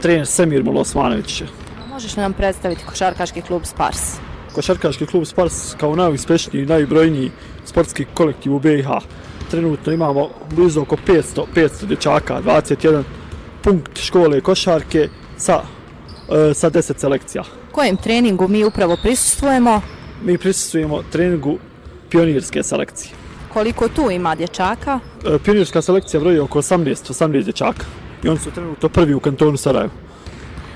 trener Semir Milosmanović. Možeš li nam predstaviti košarkaški klub Spars? Košarkaški klub Spars kao najuspješniji i najbrojniji sportski kolektiv u BiH. Trenutno imamo blizu oko 500 dječaka, 21 punkt škole košarke sa 10 selekcija. Kojem treningu mi upravo prisustvujemo? Mi prisustvujemo treningu pionirske selekcije. Koliko tu ima dječaka? Pionirska selekcija broji oko 18 dječaka i oni su trenutno prvi u kantonu Sarajevo.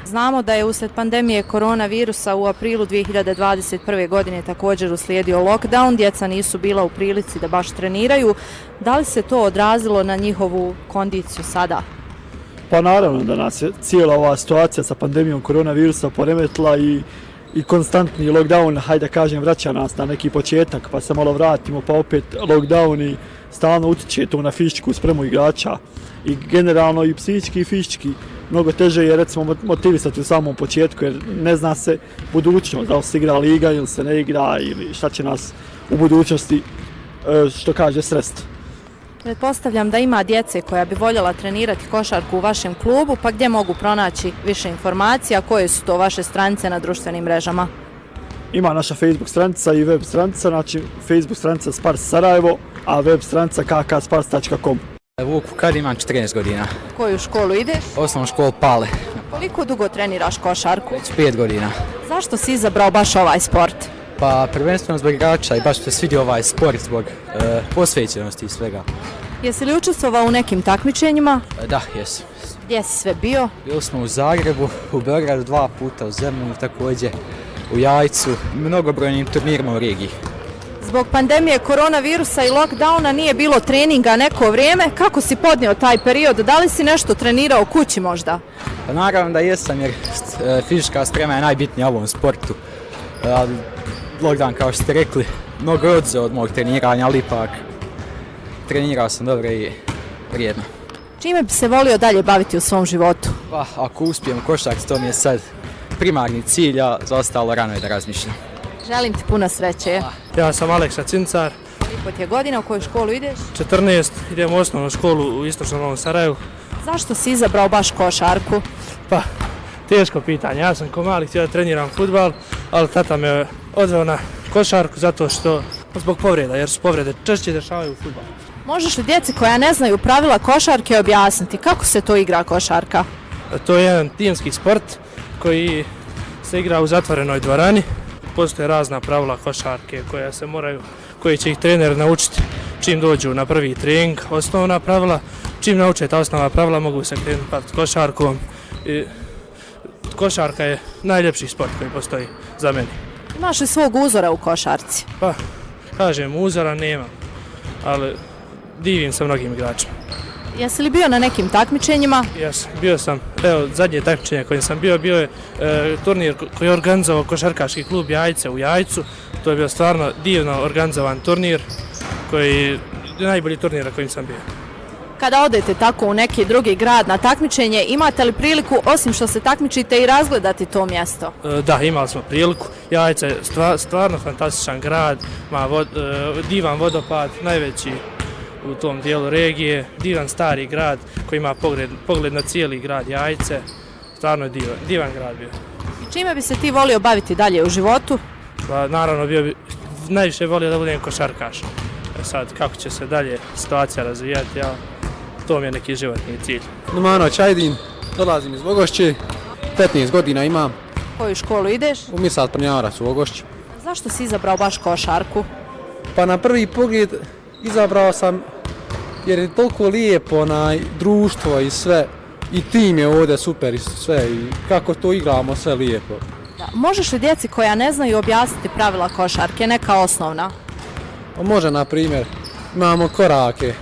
Znamo da je usred pandemije koronavirusa u aprilu 2021. godine također uslijedio lockdown, djeca nisu bila u prilici da baš treniraju. Da li se to odrazilo na njihovu kondiciju sada? Pa naravno da nas je cijela ova situacija sa pandemijom koronavirusa poremetila i konstantni lockdown, hajde kažem, vraća nas na neki početak, pa se malo vratimo, pa opet lockdown i stalno utječe to na fizičku spremu igrača i generalno i psihički i fizički. Mnogo teže je recimo motivisati u samom početku jer ne zna se budućnost, da li se igra liga ili se ne igra ili šta će nas u budućnosti, što kaže, sresti. Pretpostavljam da ima djece koja bi voljela trenirati košarku u vašem klubu, pa gdje mogu pronaći više informacija, koje su to vaše stranice na društvenim mrežama? Ima naša Facebook stranica i web stranica, znači Facebook stranica Spars Sarajevo, a web stranica kkspars.com. Vuk Vukar, imam 14 godina. Koju školu ideš? Osnovnu školu Pale. Koliko dugo treniraš košarku? Već 5 godina. Zašto si izabrao baš ovaj sport? Pa prvenstveno zbog igrača i baš se svidio ovaj sport zbog posvećenosti i svega. Jesi li učestvovao u nekim takmičenjima? Da, jesam. Gdje si sve bio? Bili smo u Zagrebu, u Beogradu 2 puta, u Zemunu također, u Jajcu, mnogobrojnim turnirima u regiji. Zbog pandemije koronavirusa i lockdowna nije bilo treninga neko vrijeme. Kako si podnio taj period? Da li si nešto trenirao kući možda? Pa naravno da jesam jer fizička sprema je najbitnija u ovom sportu. Lockdown, kao što ste rekli, mnogo odze od mog treniranja, ali ipak trenirao sam dobro i vrijedno. Čime bi se volio dalje baviti u svom životu? Pa, ako uspijem košarci, to mi je sad primarni cilj, a za ostalo rano je da razmišljam. Želim ti puno sreće. Ja sam Aleksa Cincar. Koliko ti je godina, u koju školu ideš? 14, idem u osnovnu školu u istočnom Novom Sarajevu. Zašto si izabrao baš košarku? Pa, teško pitanje. Ja sam ko mali htio da treniram fudbal, ali tata me odveo na košarku zato što zbog povreda, jer su povrede češće dešavaju u fudbalu. Možeš li djeci koja ne znaju pravila košarke objasniti kako se to igra košarka? To je jedan timski sport koji se igra u zatvorenoj dvorani. Postoje razna pravila košarke koje će ih trener naučiti čim dođu na prvi trening, osnovna pravila. Čim nauče ta osnovna pravila mogu se krenuti baviti košarkom. Košarka je najljepši sport koji postoji za mene. Imaš li svog uzora u košarci? Pa, kažem, uzora nemam, ali divim se mnogim igračima. Jesi li bio na nekim takmičenjima? Jesam, bio sam. Evo, zadnje takmičenje koje sam bio je turnir koji je organizovao košarkaški klub Jajce u Jajcu. To je bio stvarno divno organizovan turnir, najbolji turnir na kojim sam bio. Kada odete tako u neki drugi grad na takmičenje, imate li priliku, osim što se takmičite, i razgledati to mjesto? Da, imali smo priliku. Jajce je stvarno fantastičan grad, ima divan vodopad, najveći u tom dijelu regije, divan stari grad koji ima pogled na cijeli grad Jajce. Stvarno je divan grad bio. I čime bi se ti volio baviti dalje u životu? Pa naravno najviše volio da budem košarkaš. Sad kako će se dalje situacija razvijati, to mi je neki životni cilj. Numano Čajdin, dolazim iz Vogošće, 15 godina imam. Koju školu ideš? U Misal Prnjarac u Vogošći. Zašto si izabrao baš košarku? Pa na prvi pogled izabrao sam jer je toliko lijepo društvo i sve, i tim je ovdje super i sve, i kako to igramo sve lijepo. Da. Možeš li djeci koja ne znaju objasniti pravila košarke, neka osnovna? Može, na primjer, imamo korake.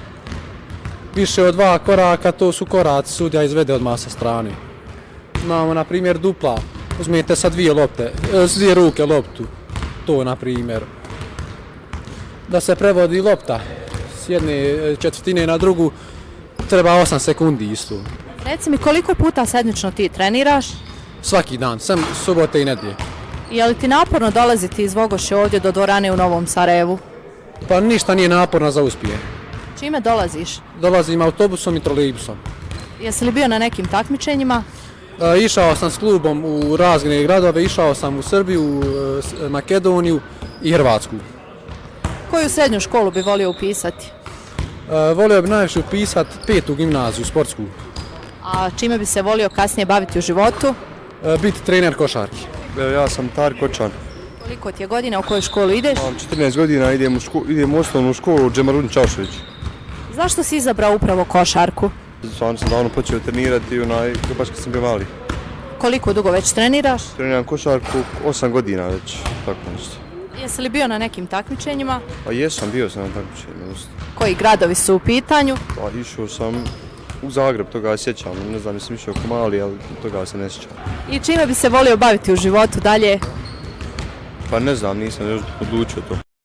Više od 2 koraka, to su koraci, sudija izvede odmah sa strane. Imamo, na primjer, dupla. Uzmijete sa 2 ruke loptu, to na primjer. Da se prevodi lopta s jedne četvrtine na drugu, treba 8 sekundi isto. Reci mi, koliko puta sedmično ti treniraš? Svaki dan, sem subote i nedjelje. Je li ti naporno dolaziti iz Vogošće ovdje do dvorane u Novom Sarajevu? Pa ništa nije naporno za uspjeh. Čime dolaziš? Dolazim autobusom i trolejbusom. Jesi li bio na nekim takmičenjima? Išao sam s klubom u razne gradove, išao sam u Srbiju, Makedoniju i Hrvatsku. Koju srednju školu bi volio upisati? Volio bi najviše upisati 5. gimnaziju sportsku, A čime bi se volio kasnije baviti u životu? biti trener košarke. Ja sam Tar Kočan. Koliko ti je godina, u koju školu ideš? Imam 14 godina, idem u osnovnu školu Džemarudin Čaušević. Zašto si izabrao upravo košarku? Stvarno sam davno počeo trenirati, baš kad sam bio mali. Koliko dugo već treniraš? Treniram košarku 8 godina već, tako nešto. Jesi li bio na nekim takmičenjima? Pa jesam, bio sam na takmičenju. Koji gradovi su u pitanju? Pa išao sam u Zagreb, toga se sjećam, ne znam, nisam išao ko mali, ali toga se ne sjećam. I čime bi se volio baviti u životu dalje? Pa ne znam, nisam još odlučio to.